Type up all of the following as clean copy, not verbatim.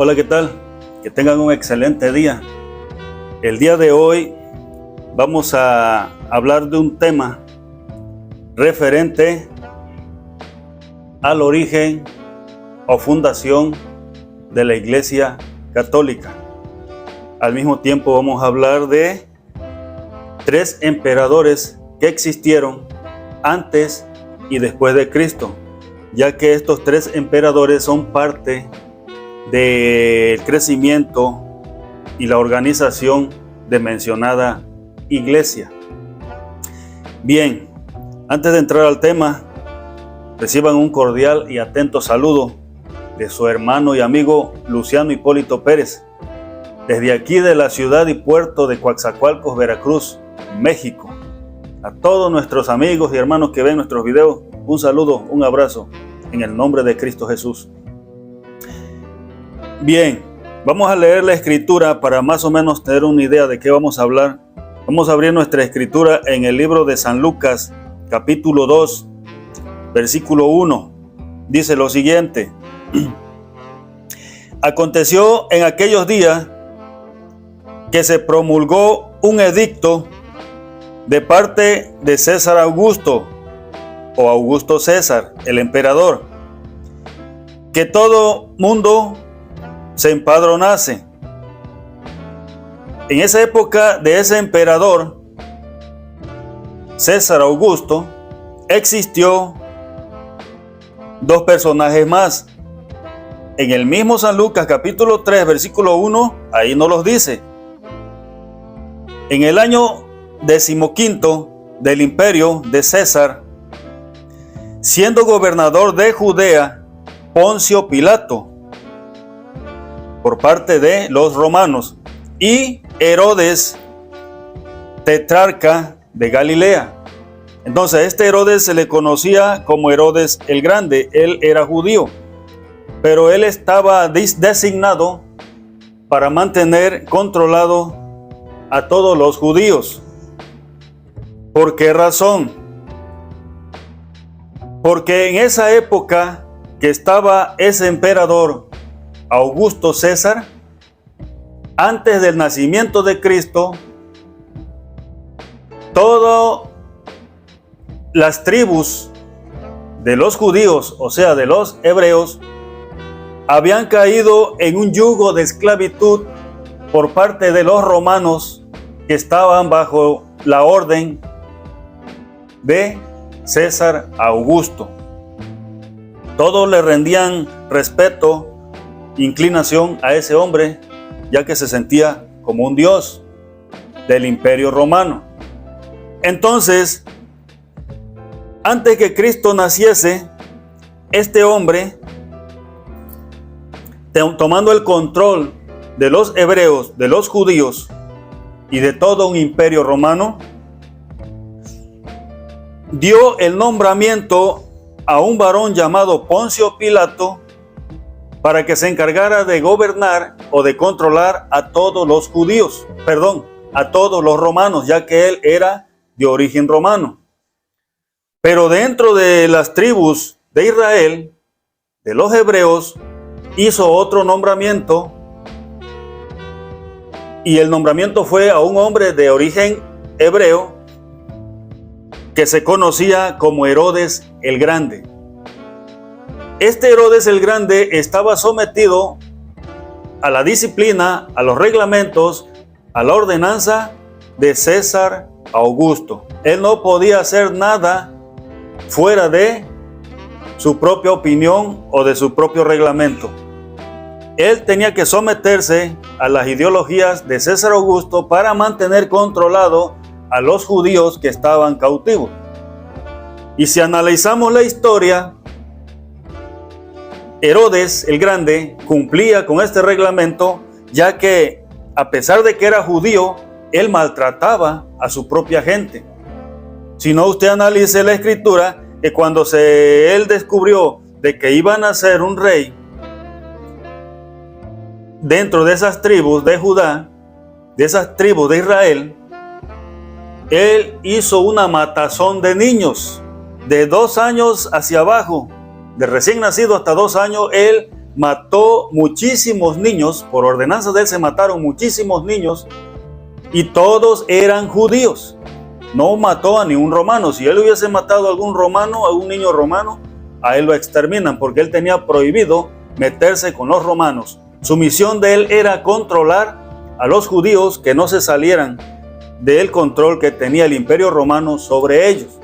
Hola, ¿qué tal? Que tengan un excelente día. El día de hoy vamos a hablar de un tema referente al origen o fundación de la Iglesia Católica. Al mismo tiempo vamos a hablar de 3 emperadores que existieron antes y después de Cristo, ya que estos 3 emperadores son parte del crecimiento y la organización de mencionada iglesia. Bien, antes de entrar al tema, reciban un cordial y atento saludo de su hermano y amigo Luciano Hipólito Pérez, desde aquí de la ciudad y puerto de Coatzacoalcos, Veracruz, México. A todos nuestros amigos y hermanos que ven nuestros videos, un saludo, un abrazo, en el nombre de Cristo Jesús. Bien, vamos a leer la escritura para más o menos tener una idea de qué vamos a hablar. Vamos a abrir nuestra escritura en el libro de San Lucas, capítulo 2, versículo 1. Dice lo siguiente: Aconteció en aquellos días que se promulgó un edicto de parte de César Augusto, o Augusto César, el emperador, que todo mundo se empadronase. En esa época de ese emperador, César Augusto, existió 2 personajes más. En el mismo San Lucas capítulo 3 versículo 1, ahí no los dice. En el año 15 del imperio de César, siendo gobernador de Judea Poncio Pilato, por parte de los romanos, y Herodes, tetrarca de Galilea. Entonces, este Herodes se le conocía como Herodes el Grande. Él era judío, pero él estaba designado para mantener controlado a todos los judíos. ¿Por qué razón? Porque en esa época que estaba ese emperador Augusto César, antes del nacimiento de Cristo, todas las tribus de los judíos, o sea, de los hebreos, habían caído en un yugo de esclavitud por parte de los romanos que estaban bajo la orden de César Augusto. Todos le rendían respeto, inclinación a ese hombre, ya que se sentía como un dios del imperio romano. Entonces, antes que Cristo naciese, este hombre, tomando el control de los hebreos, de los judíos y de todo un imperio romano, dio el nombramiento a un varón llamado Poncio Pilato para que se encargara de gobernar o de controlar a todos los judíos, a todos los romanos, ya que él era de origen romano. Pero dentro de las tribus de Israel, de los hebreos, hizo otro nombramiento, y el nombramiento fue a un hombre de origen hebreo que se conocía como Herodes el Grande. Este Herodes el Grande estaba sometido a la disciplina, a los reglamentos, a la ordenanza de César Augusto. Él no podía hacer nada fuera de su propia opinión o de su propio reglamento. Él tenía que someterse a las ideologías de César Augusto para mantener controlado a los judíos que estaban cautivos. Y si analizamos la historia, Herodes el Grande cumplía con este reglamento, ya que a pesar de que era judío, él maltrataba a su propia gente. Si no, usted analice la escritura, que cuando él descubrió de que iban a ser un rey dentro de esas tribus de Judá, de esas tribus de Israel, él hizo una matazón de niños de 2 años hacia abajo, de recién nacido hasta 2 años. Él mató muchísimos niños, por ordenanza de él se mataron muchísimos niños, y todos eran judíos. No mató a ningún romano. Si él hubiese matado a algún romano, a un niño romano, a él lo exterminan, porque él tenía prohibido meterse con los romanos. Su misión de él era controlar a los judíos, que no se salieran del control que tenía el Imperio Romano sobre ellos.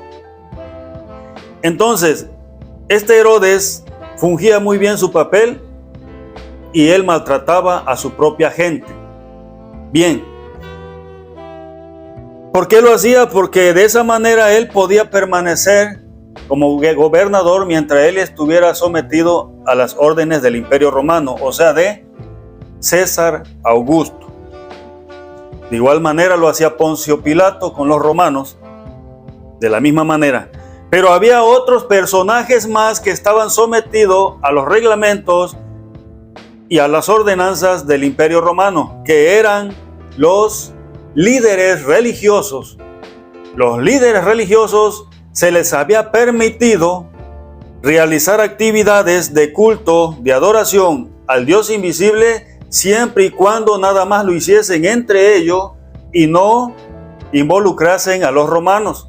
Entonces, este Herodes fungía muy bien su papel y él maltrataba a su propia gente. Bien. ¿Por qué lo hacía? Porque de esa manera él podía permanecer como gobernador mientras él estuviera sometido a las órdenes del Imperio Romano, o sea, de César Augusto. De igual manera lo hacía Poncio Pilato con los romanos, de la misma manera. Pero había otros personajes más que estaban sometidos a los reglamentos y a las ordenanzas del Imperio Romano, que eran los líderes religiosos. Los líderes religiosos se les había permitido realizar actividades de culto, de adoración al Dios invisible, siempre y cuando nada más lo hiciesen entre ellos y no involucrasen a los romanos.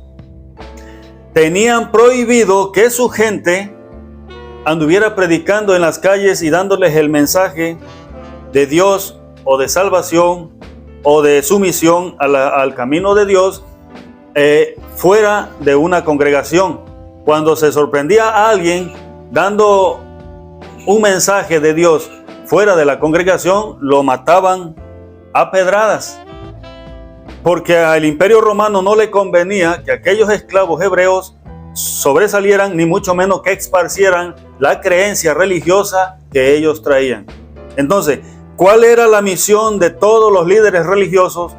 Tenían prohibido que su gente anduviera predicando en las calles y dándoles el mensaje de Dios o de salvación o de sumisión al camino de Dios fuera de una congregación. Cuando se sorprendía a alguien dando un mensaje de Dios fuera de la congregación, lo mataban a pedradas, porque al Imperio Romano no le convenía que aquellos esclavos hebreos sobresalieran, ni mucho menos que esparcieran la creencia religiosa que ellos traían. Entonces, ¿cuál era la misión de todos los líderes religiosos?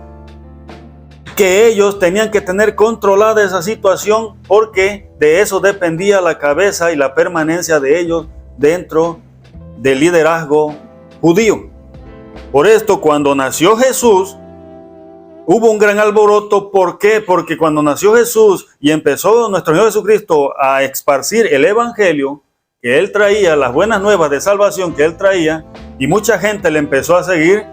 Que ellos tenían que tener controlada esa situación, porque de eso dependía la cabeza y la permanencia de ellos dentro del liderazgo judío. Por esto, cuando nació Jesús, hubo un gran alboroto. ¿Por qué? Porque cuando nació Jesús y empezó nuestro Señor Jesucristo a esparcir el evangelio que Él traía, las buenas nuevas de salvación que Él traía, y mucha gente le empezó a seguir,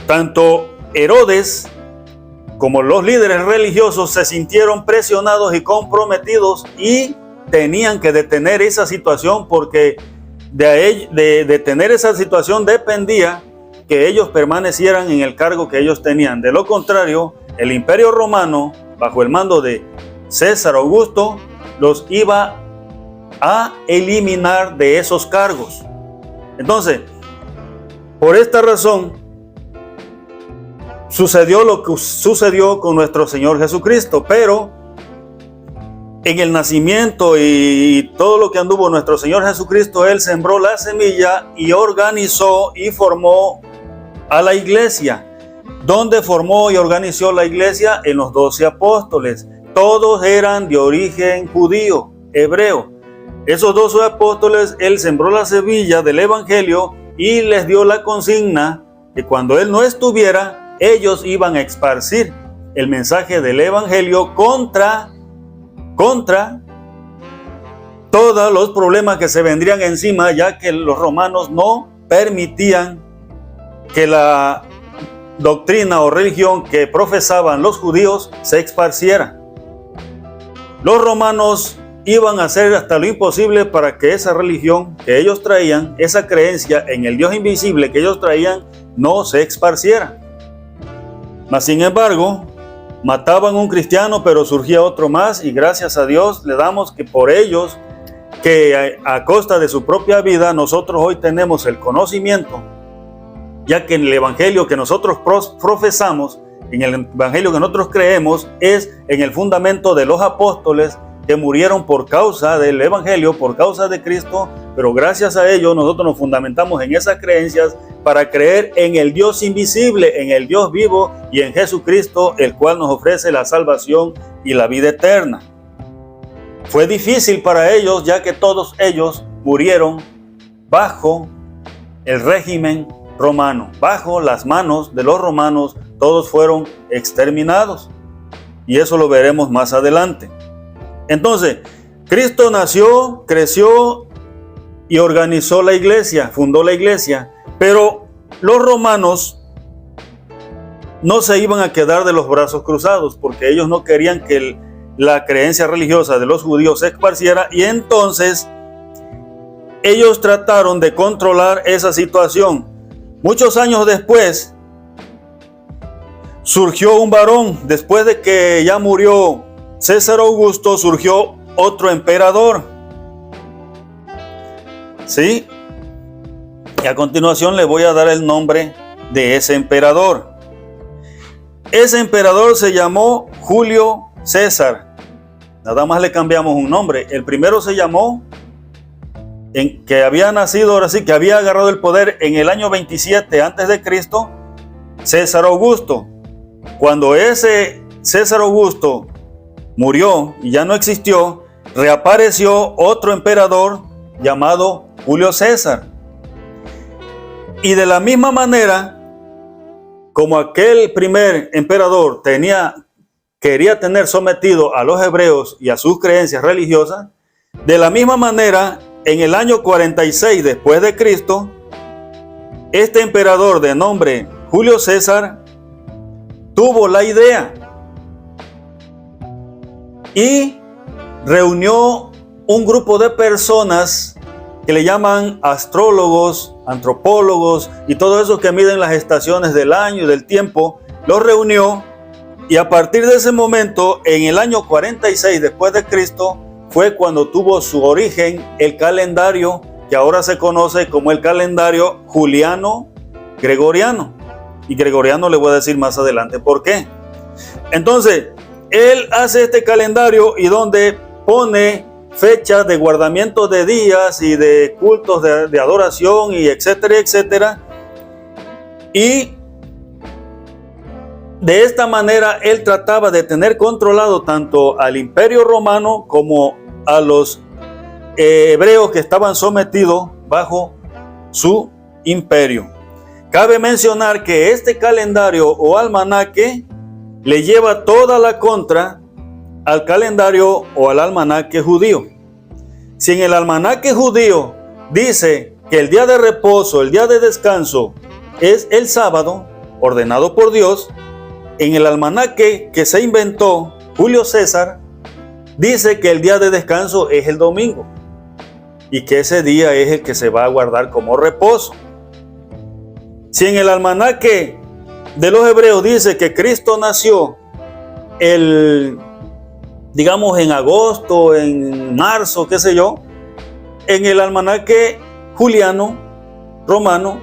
tanto Herodes como los líderes religiosos se sintieron presionados y comprometidos y tenían que detener esa situación, porque de detener esa situación dependía que ellos permanecieran en el cargo que ellos tenían. De lo contrario, el Imperio Romano, bajo el mando de César Augusto, los iba a eliminar de esos cargos. Entonces, por esta razón, sucedió lo que sucedió con nuestro Señor Jesucristo. Pero en el nacimiento y todo lo que anduvo nuestro Señor Jesucristo, Él sembró la semilla y organizó y formó a la iglesia. ¿Dónde formó y organizó la iglesia? En los 12 apóstoles. Todos eran de origen judío, hebreo. Esos 12 apóstoles, Él sembró la semilla del evangelio y les dio la consigna que cuando Él no estuviera, ellos iban a esparcir el mensaje del evangelio contra todos los problemas que se vendrían encima, ya que los romanos no permitían que la doctrina o religión que profesaban los judíos se esparciera. Los romanos iban a hacer hasta lo imposible para que esa religión que ellos traían, esa creencia en el Dios invisible que ellos traían, no se esparciera. Mas sin embargo, mataban un cristiano, pero surgía otro más, y gracias a Dios le damos que por ellos, que a costa de su propia vida, nosotros hoy tenemos el conocimiento, ya que en el evangelio que nosotros profesamos, en el evangelio que nosotros creemos, es en el fundamento de los apóstoles que murieron por causa del evangelio, por causa de Cristo, pero gracias a ellos nosotros nos fundamentamos en esas creencias para creer en el Dios invisible, en el Dios vivo y en Jesucristo, el cual nos ofrece la salvación y la vida eterna. Fue difícil para ellos, ya que todos ellos murieron bajo el régimen romano, bajo las manos de los romanos. Todos fueron exterminados, y eso lo veremos más adelante. Entonces, Cristo nació, creció y organizó la iglesia, fundó la iglesia. Pero los romanos no se iban a quedar de los brazos cruzados, porque ellos no querían que la creencia religiosa de los judíos se esparciera, y entonces ellos trataron de controlar esa situación. Muchos años después surgió un varón. Después de que ya murió César Augusto, surgió otro emperador. ¿Sí? Y a continuación le voy a dar el nombre de ese emperador. Ese emperador se llamó Julio César. Nada más le cambiamos un nombre. El primero se llamó, que había nacido, ahora sí, que había agarrado el poder en el año 27 antes de Cristo, César Augusto. Cuando ese César Augusto murió y ya no existió, reapareció otro emperador llamado Julio César. Y de la misma manera, como aquel primer emperador quería tener sometido a los hebreos y a sus creencias religiosas, de la misma manera, en el año 46 después de Cristo, este emperador de nombre Julio César tuvo la idea y reunió un grupo de personas que le llaman astrólogos, antropólogos y todos esos que miden las estaciones del año y del tiempo. Los reunió, y a partir de ese momento, en el año 46 después de Cristo, fue cuando tuvo su origen el calendario que ahora se conoce como el calendario juliano-gregoriano. Y gregoriano le voy a decir más adelante por qué. Entonces, él hace este calendario y donde pone fechas de guardamiento de días y de cultos de adoración y etcétera, etcétera. Y de esta manera él trataba de tener controlado tanto al Imperio Romano como a los hebreos que estaban sometidos bajo su imperio. Cabe mencionar que este calendario o almanaque le lleva toda la contra al calendario o al almanaque judío. Si en el almanaque judío dice que el día de reposo, el día de descanso, es el sábado, ordenado por Dios, en el almanaque que se inventó Julio César, dice que el día de descanso es el domingo y que ese día es el que se va a guardar como reposo. Si en el almanaque de los hebreos dice que Cristo nació digamos en agosto, en marzo, qué sé yo, en el almanaque juliano romano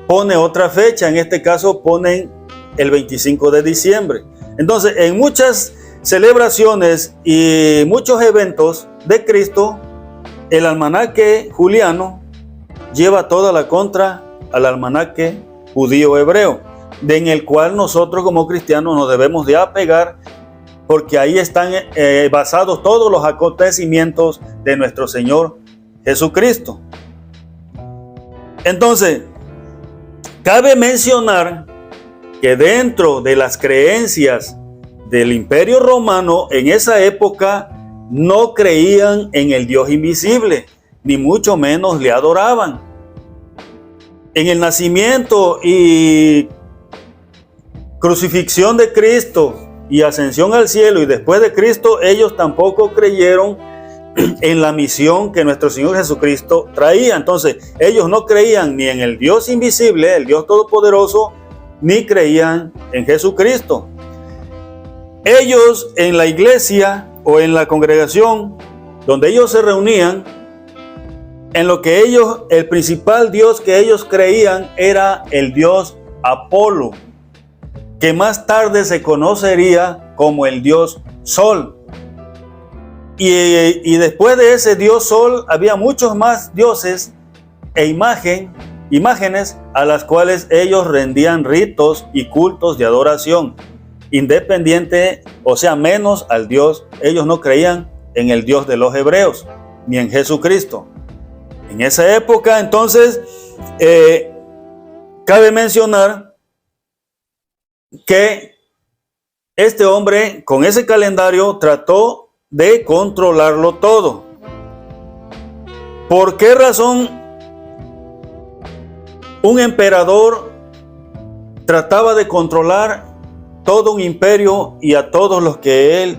pone otra fecha, en este caso ponen el 25 de diciembre. Entonces, en muchas celebraciones y muchos eventos de Cristo, el almanaque juliano lleva toda la contra al almanaque judío hebreo, en el cual nosotros como cristianos nos debemos de apegar, porque ahí están basados todos los acontecimientos de nuestro Señor Jesucristo. Entonces, cabe mencionar que dentro de las creencias del Imperio Romano, en esa época no creían en el Dios invisible, ni mucho menos le adoraban. En el nacimiento y crucifixión de Cristo y ascensión al cielo y después de Cristo, ellos tampoco creyeron en la misión que nuestro Señor Jesucristo traía. Entonces, ellos no creían ni en el Dios invisible, el Dios todopoderoso, ni creían en Jesucristo. Ellos en la iglesia o en la congregación donde ellos se reunían, en lo que el principal Dios que ellos creían era el Dios Apolo, que más tarde se conocería como el Dios Sol. Y después de ese Dios Sol había muchos más dioses e imágenes a las cuales ellos rendían ritos y cultos de adoración, independiente, o sea, menos al Dios. Ellos no creían en el Dios de los hebreos, ni en Jesucristo. En esa época, entonces, cabe mencionar que este hombre, con ese calendario, trató de controlarlo todo. ¿Por qué razón un emperador trataba de controlar todo un imperio y a todos los que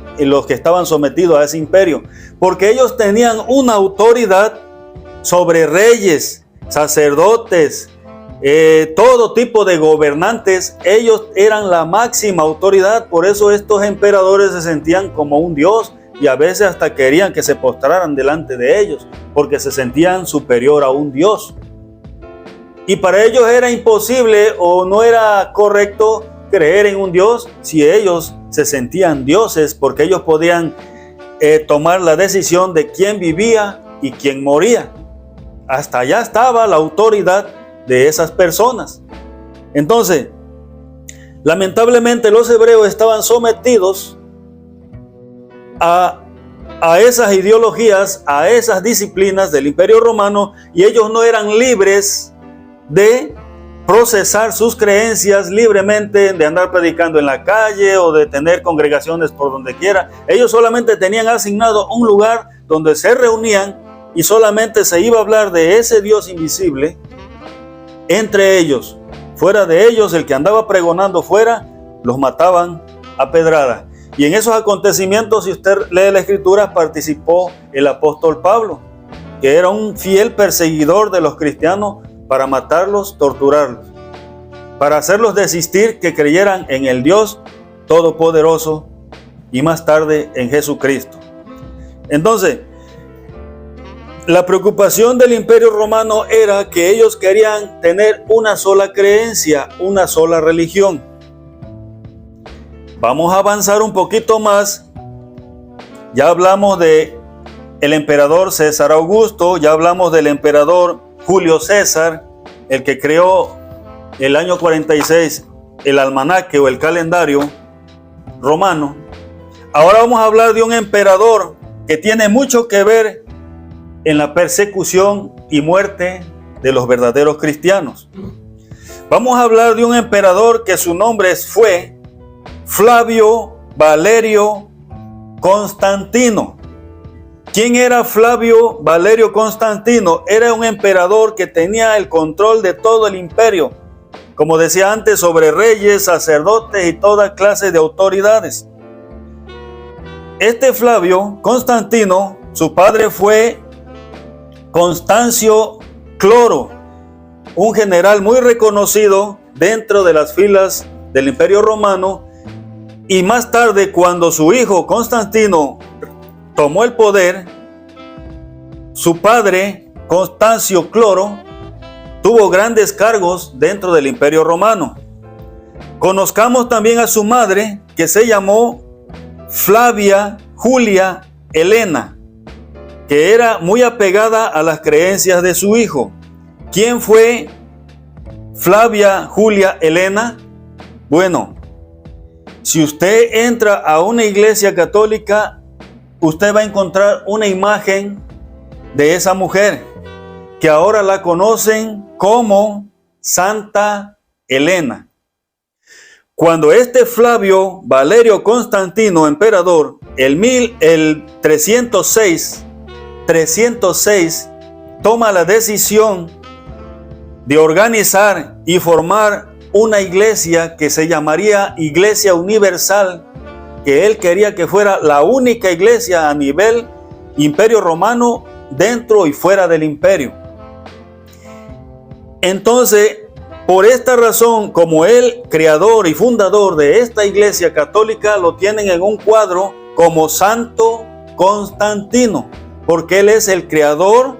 estaban sometidos a ese imperio? Porque ellos tenían una autoridad sobre reyes, sacerdotes, todo tipo de gobernantes. Ellos eran la máxima autoridad. Por eso estos emperadores se sentían como un dios y a veces hasta querían que se postraran delante de ellos porque se sentían superior a un dios. Y para ellos era imposible o no era correcto creer en un Dios si ellos se sentían dioses, porque ellos podían tomar la decisión de quién vivía y quién moría. Hasta allá estaba la autoridad de esas personas. Entonces, lamentablemente los hebreos estaban sometidos a esas ideologías, a esas disciplinas del Imperio Romano, y ellos no eran libres de procesar sus creencias libremente, de andar predicando en la calle o de tener congregaciones por donde quiera. Ellos solamente tenían asignado un lugar donde se reunían y solamente se iba a hablar de ese Dios invisible entre ellos. Fuera de ellos, el que andaba pregonando fuera, los mataban a pedrada. Y en esos acontecimientos, si usted lee la Escritura, participó el apóstol Pablo, que era un fiel perseguidor de los cristianos para matarlos, torturarlos, para hacerlos desistir que creyeran en el Dios Todopoderoso y más tarde en Jesucristo. Entonces, la preocupación del Imperio Romano era que ellos querían tener una sola creencia, una sola religión. Vamos a avanzar un poquito más. Ya hablamos de el emperador César Augusto, ya hablamos del emperador Julio César, el que creó el año 46 el almanaque o el calendario romano. Ahora vamos a hablar de un emperador que tiene mucho que ver en la persecución y muerte de los verdaderos cristianos. Vamos a hablar de un emperador que su nombre fue Flavio Valerio Constantino. ¿Quién era Flavio Valerio Constantino? Era un emperador que tenía el control de todo el imperio, como decía antes, sobre reyes, sacerdotes y toda clase de autoridades. Este Flavio Constantino, su padre fue Constancio Cloro, un general muy reconocido dentro de las filas del Imperio Romano, y más tarde, cuando su hijo Constantino tomó el poder, su padre Constancio Cloro tuvo grandes cargos dentro del Imperio Romano. Conozcamos también a su madre, que se llamó Flavia Julia Helena, que era muy apegada a las creencias de su hijo. ¿Quién fue Flavia Julia Helena? Bueno, si usted entra a una iglesia católica, usted va a encontrar una imagen de esa mujer, que ahora la conocen como Santa Helena. Cuando este Flavio Valerio Constantino, emperador, el 306, toma la decisión de organizar y formar una iglesia que se llamaría Iglesia Universal, que él quería que fuera la única iglesia a nivel Imperio Romano, dentro y fuera del imperio. Entonces, por esta razón, como el creador y fundador de esta iglesia católica, lo tienen en un cuadro como Santo Constantino, porque él es el creador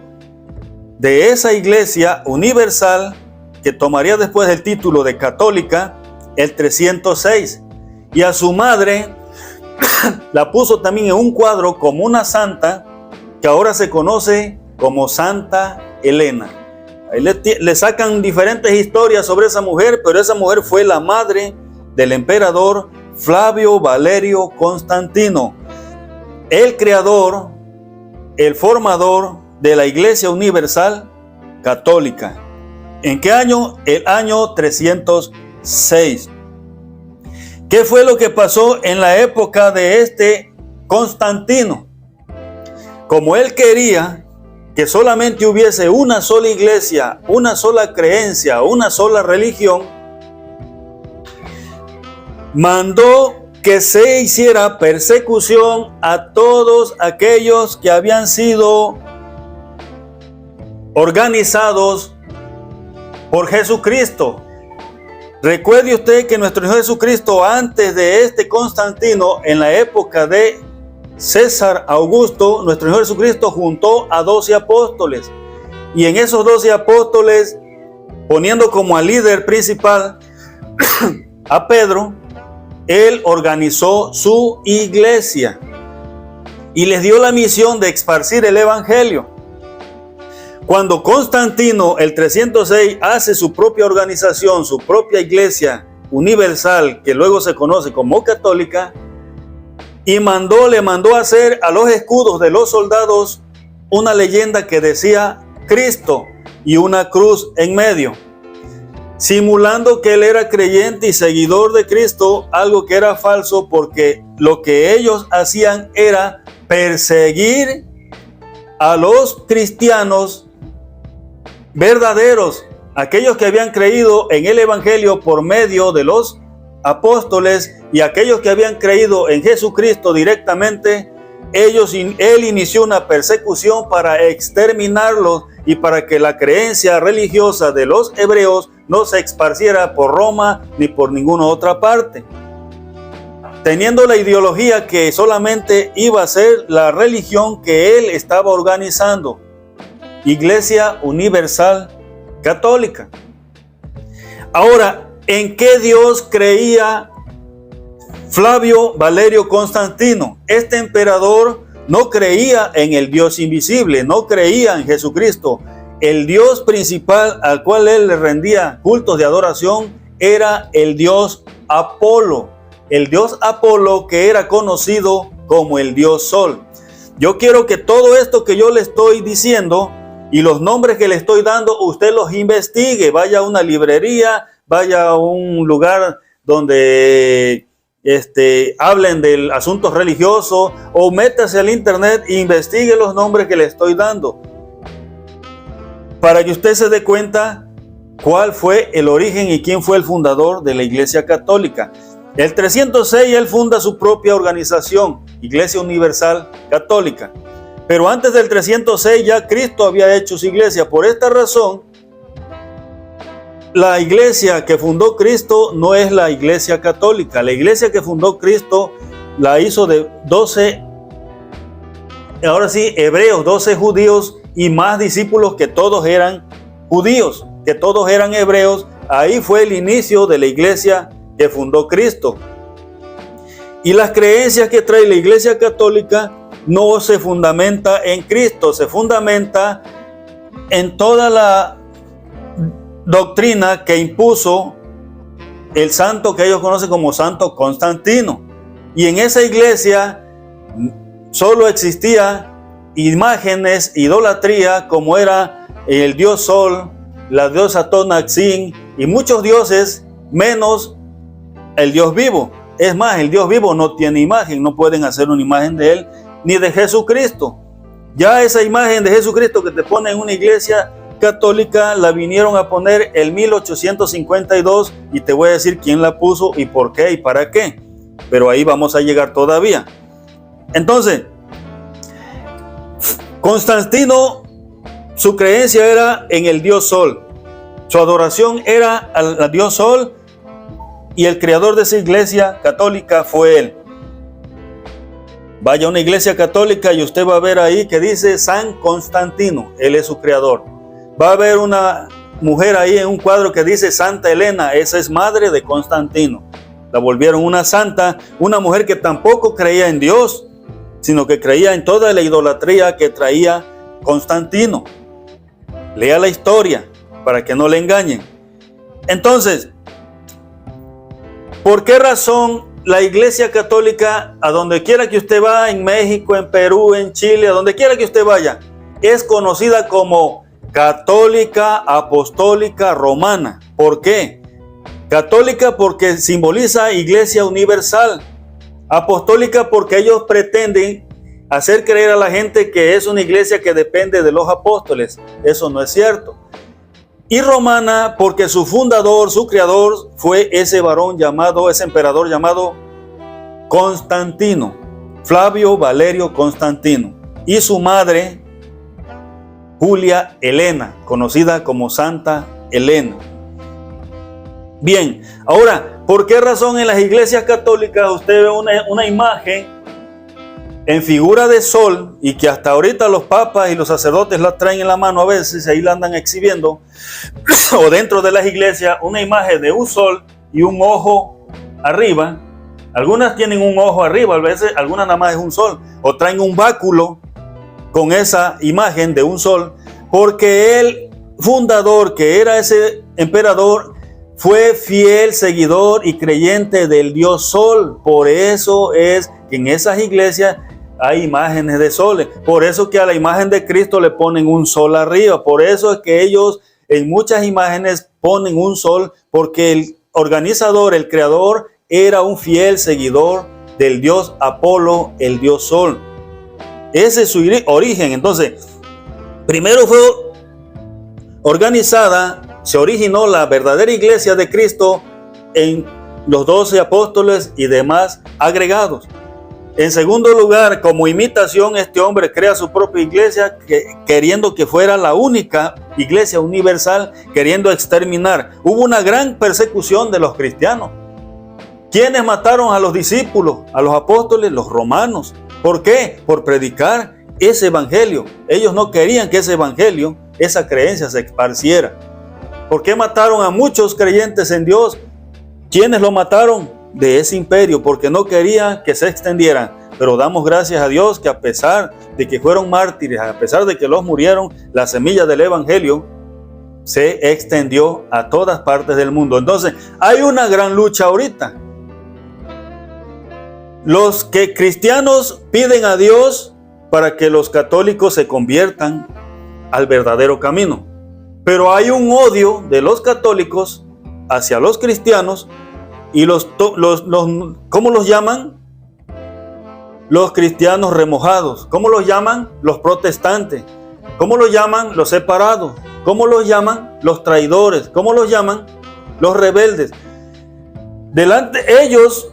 de esa iglesia universal que tomaría después el título de católica, el 306. Y a su madre la puso también en un cuadro como una santa, que ahora se conoce como Santa Helena. Ahí le sacan diferentes historias sobre esa mujer, pero esa mujer fue la madre del emperador Flavio Valerio Constantino, el creador, el formador de la Iglesia Universal Católica. ¿En qué año? El año 306. ¿Qué fue lo que pasó en la época de este Constantino? Como él quería que solamente hubiese una sola iglesia, una sola creencia, una sola religión, mandó que se hiciera persecución a todos aquellos que habían sido organizados por Jesucristo. Recuerde usted que nuestro Señor Jesucristo, antes de este Constantino, en la época de César Augusto, nuestro Señor Jesucristo juntó a 12 apóstoles. Y en esos 12 apóstoles, poniendo como al líder principal a Pedro, él organizó su iglesia y les dio la misión de esparcir el evangelio. Cuando Constantino, el 306, hace su propia organización, su propia iglesia universal, que luego se conoce como católica, y le mandó a hacer a los escudos de los soldados una leyenda que decía Cristo y una cruz en medio, simulando que él era creyente y seguidor de Cristo, algo que era falso, porque lo que ellos hacían era perseguir a los cristianos verdaderos, aquellos que habían creído en el evangelio por medio de los apóstoles, y aquellos que habían creído en Jesucristo directamente. Él inició una persecución para exterminarlos y para que la creencia religiosa de los hebreos no se esparciera por Roma ni por ninguna otra parte, teniendo la ideología que solamente iba a ser la religión que él estaba organizando, Iglesia Universal Católica. Ahora, ¿en qué Dios creía Flavio Valerio Constantino? Este emperador no creía en el Dios invisible, no creía en Jesucristo. El Dios principal al cual él le rendía cultos de adoración era el Dios Apolo. El Dios Apolo, que era conocido como el Dios Sol. Yo quiero que todo esto que yo le estoy diciendo y los nombres que le estoy dando, usted los investigue. Vaya a una librería, vaya a un lugar donde hablen del asunto religioso, o métase al internet e investigue los nombres que le estoy dando, para que usted se dé cuenta cuál fue el origen y quién fue el fundador de la Iglesia Católica. El 306 él funda su propia organización, Iglesia Universal Católica. Pero antes del 306 ya Cristo había hecho su iglesia. Por esta razón, la iglesia que fundó Cristo no es la Iglesia Católica. La iglesia que fundó Cristo la hizo de 12, ahora sí, hebreos, 12 judíos y más discípulos que todos eran judíos, que todos eran hebreos. Ahí fue el inicio de la iglesia que fundó Cristo. Y las creencias que trae la Iglesia Católica no se fundamenta en Cristo, se fundamenta en toda la doctrina que impuso el santo que ellos conocen como Santo Constantino. Y en esa iglesia solo existía imágenes, idolatría, como era el dios Sol, la diosa Tonatzin y muchos dioses, menos el Dios vivo. Es más, el Dios vivo no tiene imagen, no pueden hacer una imagen de él ni de Jesucristo. Ya esa imagen de Jesucristo que te pone en una iglesia católica la vinieron a poner en 1852 y te voy a decir quién la puso y por qué y para qué. Pero ahí vamos a llegar todavía. Entonces, Constantino, su creencia era en el Dios Sol. Su adoración era al Dios Sol y el creador de esa iglesia católica fue él. Vaya a una iglesia católica y usted va a ver ahí que dice San Constantino, él es su creador. Va a ver una mujer ahí en un cuadro que dice Santa Elena, esa es madre de Constantino. La volvieron una santa, una mujer que tampoco creía en Dios, sino que creía en toda la idolatría que traía Constantino. Lea la historia para que no le engañen. Entonces, ¿por qué razón la Iglesia Católica, a donde quiera que usted va, en México, en Perú, en Chile, a donde quiera que usted vaya, es conocida como Católica Apostólica Romana? ¿Por qué? Católica porque simboliza Iglesia Universal. Apostólica porque ellos pretenden hacer creer a la gente que es una iglesia que depende de los apóstoles. Eso no es cierto. Y romana porque su fundador, su creador, fue ese varón llamado, ese emperador llamado Constantino, Flavio Valerio Constantino. Y su madre, Julia Helena, conocida como Santa Helena. Bien, ahora, ¿por qué razón en las iglesias católicas usted ve una imagen en figura de sol, y que hasta ahorita los papas y los sacerdotes la traen en la mano a veces, ahí la andan exhibiendo, o dentro de las iglesias, una imagen de un sol y un ojo arriba? Algunas tienen un ojo arriba, a veces algunas nada más es un sol, o traen un báculo con esa imagen de un sol, porque el fundador, que era ese emperador, fue fiel seguidor y creyente del dios Sol. Por eso es que en esas iglesias hay imágenes de soles. Por eso que a la imagen de Cristo le ponen un sol arriba. Por eso es que ellos en muchas imágenes ponen un sol, porque el organizador, el creador, era un fiel seguidor del dios Apolo, el dios Sol. Ese es su origen. Entonces, primero fue organizada, se originó la verdadera iglesia de Cristo en los 12 apóstoles y demás agregados. En segundo lugar, como imitación, este hombre crea su propia iglesia, queriendo que fuera la única iglesia universal, queriendo exterminar. Hubo una gran persecución de los cristianos. ¿Quiénes mataron a los discípulos, a los apóstoles? Los romanos. ¿Por qué? Por predicar ese evangelio. Ellos no querían que ese evangelio, esa creencia se esparciera. ¿Por qué mataron a muchos creyentes en Dios? ¿Quiénes lo mataron? De ese imperio, porque no querían que se extendieran. Pero damos gracias a Dios que a pesar de que fueron mártires, a pesar de que los murieron, la semilla del evangelio se extendió a todas partes del mundo. Entonces, hay una gran lucha ahorita. Los que cristianos piden a Dios para que los católicos se conviertan al verdadero camino. Pero hay un odio de los católicos hacia los cristianos, y ¿cómo los llaman? Los cristianos remojados. ¿Cómo los llaman? Los protestantes. ¿Cómo los llaman? Los separados. ¿Cómo los llaman? Los traidores. ¿Cómo los llaman? Los rebeldes. Ellos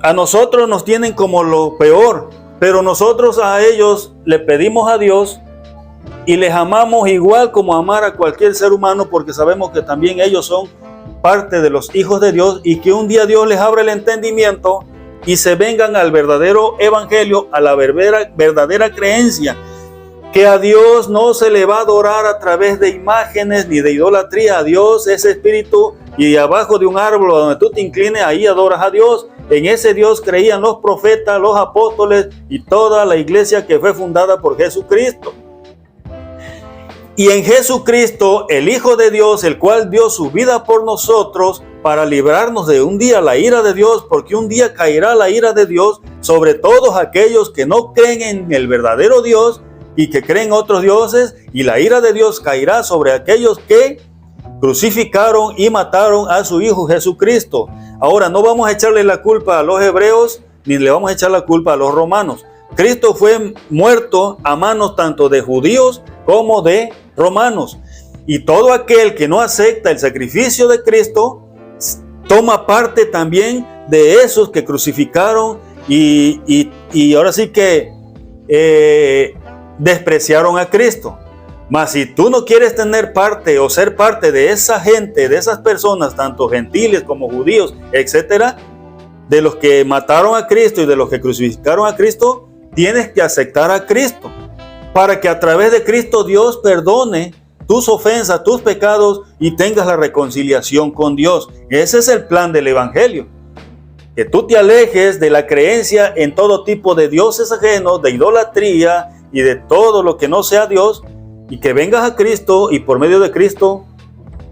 a nosotros nos tienen como lo peor, pero nosotros a ellos le pedimos a Dios y les amamos igual como amar a cualquier ser humano, porque sabemos que también ellos son parte de los hijos de Dios, y que un día Dios les abra el entendimiento y se vengan al verdadero evangelio, a la verdadera creencia, que a Dios no se le va a adorar a través de imágenes ni de idolatría. A Dios es espíritu, y abajo de un árbol donde tú te inclines, ahí adoras a Dios. En ese Dios creían los profetas, los apóstoles y toda la iglesia que fue fundada por Jesucristo. Y en Jesucristo, el Hijo de Dios, el cual dio su vida por nosotros para librarnos de un día la ira de Dios, porque un día caerá la ira de Dios sobre todos aquellos que no creen en el verdadero Dios y que creen otros dioses, y la ira de Dios caerá sobre aquellos que crucificaron y mataron a su Hijo Jesucristo. Ahora, no vamos a echarle la culpa a los hebreos, ni le vamos a echar la culpa a los romanos. Cristo fue muerto a manos tanto de judíos como de romanos. Y todo aquel que no acepta el sacrificio de Cristo toma parte también de esos que crucificaron y ahora sí que despreciaron a Cristo. Mas si tú no quieres tener parte o ser parte de esa gente, de esas personas, tanto gentiles como judíos, etcétera, de los que mataron a Cristo y de los que crucificaron a Cristo, tienes que aceptar a Cristo, para que a través de Cristo Dios perdone tus ofensas, tus pecados, y tengas la reconciliación con Dios. Ese es el plan del evangelio. Que tú te alejes de la creencia en todo tipo de dioses ajenos, de idolatría y de todo lo que no sea Dios, y que vengas a Cristo, y por medio de Cristo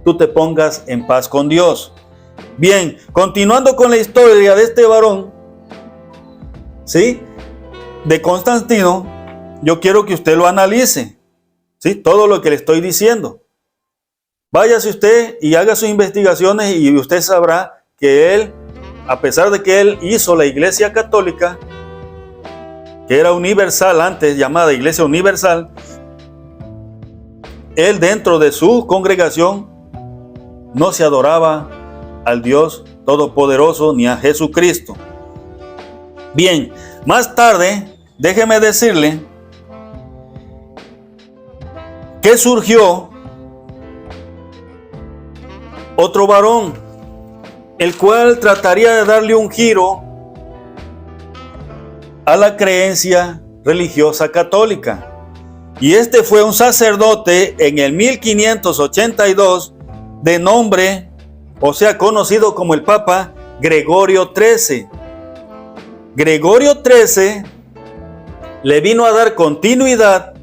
tú te pongas en paz con Dios. Bien, continuando con la historia de este varón, ¿sí?, de Constantino, yo quiero que usted lo analice, ¿sí?, todo lo que le estoy diciendo. Váyase usted y haga sus investigaciones, y usted sabrá que él, a pesar de que él hizo la iglesia católica, que era universal, antes llamada Iglesia Universal, él dentro de su congregación no se adoraba al Dios Todopoderoso ni a Jesucristo. Bien, más tarde, déjeme decirle que surgió otro varón, el cual trataría de darle un giro a la creencia religiosa católica. Y este fue un sacerdote en el 1582 de nombre, o sea, conocido como el Papa Gregorio XIII. Gregorio XIII le vino a dar continuidad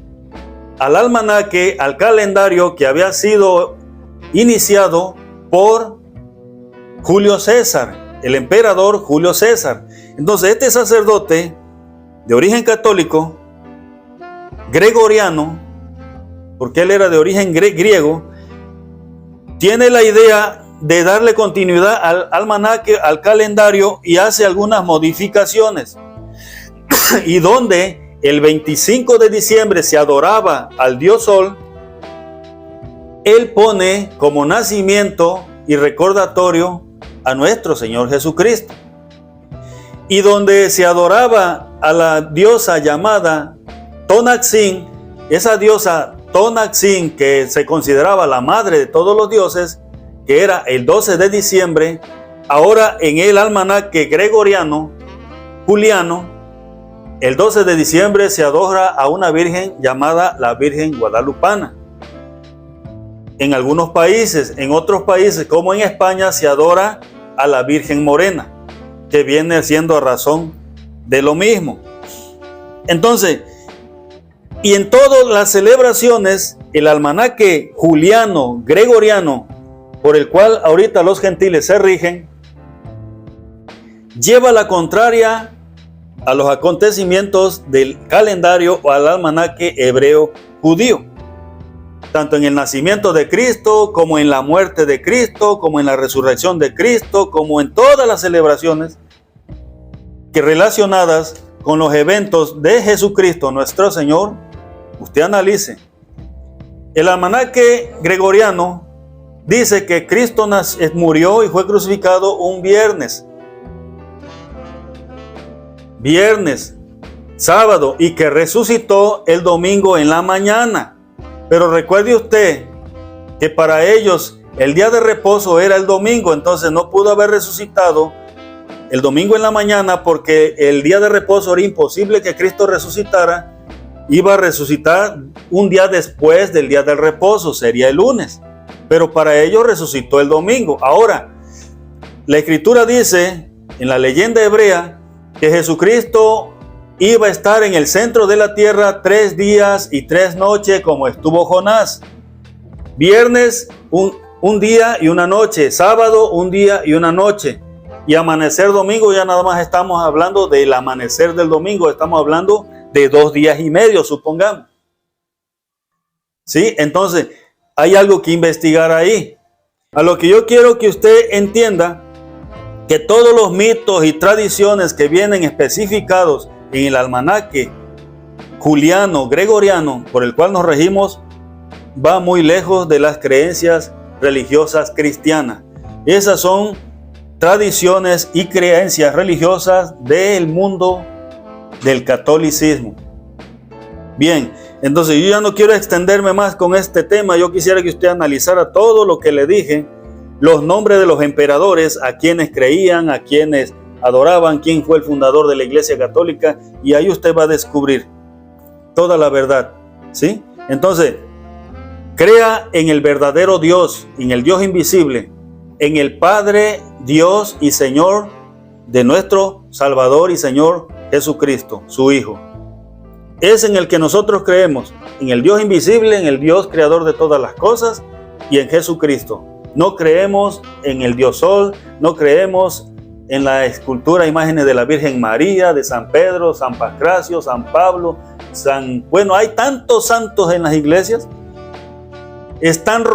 al almanaque, al calendario que había sido iniciado por Julio César, el emperador Julio César. Entonces este sacerdote de origen católico, gregoriano, porque él era de origen griego, tiene la idea de darle continuidad al almanaque, al calendario, y hace algunas modificaciones. Y donde el 25 de diciembre se adoraba al dios Sol, él pone como nacimiento y recordatorio a nuestro Señor Jesucristo. Y donde se adoraba a la diosa llamada Tonantzin, esa diosa Tonantzin que se consideraba la madre de todos los dioses, que era el 12 de diciembre, ahora en el almanaque gregoriano, juliano, el 12 de diciembre se adora a una virgen llamada la Virgen Guadalupana. En algunos países, en otros países como en España, se adora a la Virgen Morena, que viene siendo a razón de lo mismo. Entonces, y en todas las celebraciones, el almanaque juliano, gregoriano, por el cual ahorita los gentiles se rigen, lleva la contraria a los acontecimientos del calendario o al almanaque hebreo judío. Tanto en el nacimiento de Cristo, como en la muerte de Cristo, como en la resurrección de Cristo, como en todas las celebraciones que relacionadas con los eventos de Jesucristo nuestro Señor, usted analice. El almanaque gregoriano dice que Cristo murió y fue crucificado un viernes, sábado, y que resucitó el domingo en la mañana. Pero recuerde usted que para ellos el día de reposo era el domingo, entonces no pudo haber resucitado el domingo en la mañana porque el día de reposo era imposible que Cristo resucitara. Iba a resucitar un día después del día del reposo, sería el lunes. Pero para ellos resucitó el domingo. Ahora, la Escritura dice en la leyenda hebrea que Jesucristo iba a estar en el centro de la tierra 3 días y 3 noches como estuvo Jonás. Viernes un día y una noche, sábado un día y una noche, y amanecer domingo ya nada más estamos hablando del amanecer del domingo, estamos hablando de 2 días y medio, supongamos. ¿Sí? Entonces, hay algo que investigar ahí. A lo que yo quiero que usted entienda que todos los mitos y tradiciones que vienen especificados en el almanaque juliano, gregoriano, por el cual nos regimos, va muy lejos de las creencias religiosas cristianas. Esas son tradiciones y creencias religiosas del mundo del catolicismo. Bien, entonces yo ya no quiero extenderme más con este tema. Yo quisiera que usted analizara todo lo que le dije, los nombres de los emperadores, a quienes creían, a quienes adoraban, quién fue el fundador de la Iglesia Católica, y ahí usted va a descubrir toda la verdad, ¿sí? Entonces, crea en el verdadero Dios, en el Dios invisible, en el Padre, Dios y Señor de nuestro Salvador y Señor Jesucristo, su Hijo. Es en el que nosotros creemos, en el Dios invisible, en el Dios creador de todas las cosas y en Jesucristo. No creemos en el Dios Sol, no creemos en la escultura, imágenes de la Virgen María, de San Pedro, San Pancracio, San Pablo, bueno, hay tantos santos en las iglesias. Están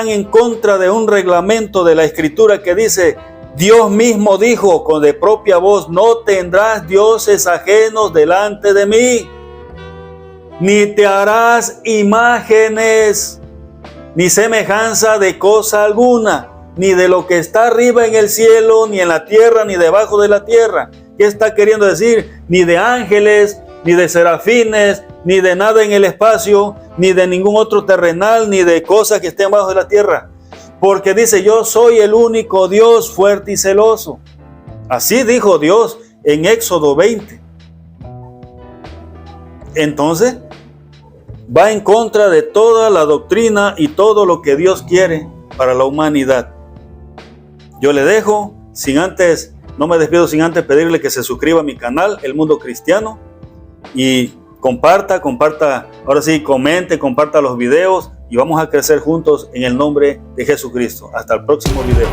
en contra de un reglamento de la Escritura que dice Dios mismo dijo con de propia voz: no tendrás dioses ajenos delante de mí, ni te harás imágenes, ni semejanza de cosa alguna, ni de lo que está arriba en el cielo, ni en la tierra, ni debajo de la tierra. ¿Qué está queriendo decir? Ni de ángeles, ni de serafines, ni de nada en el espacio, ni de ningún otro terrenal, ni de cosas que estén bajo de la tierra. Porque dice: yo soy el único Dios fuerte y celoso. Así dijo Dios en Éxodo 20. Entonces, va en contra de toda la doctrina y todo lo que Dios quiere para la humanidad. Yo le dejo, no me despido sin antes pedirle que se suscriba a mi canal, El Mundo Cristiano, y comparta, ahora sí, comente, comparta los videos, y vamos a crecer juntos en el nombre de Jesucristo. Hasta el próximo video.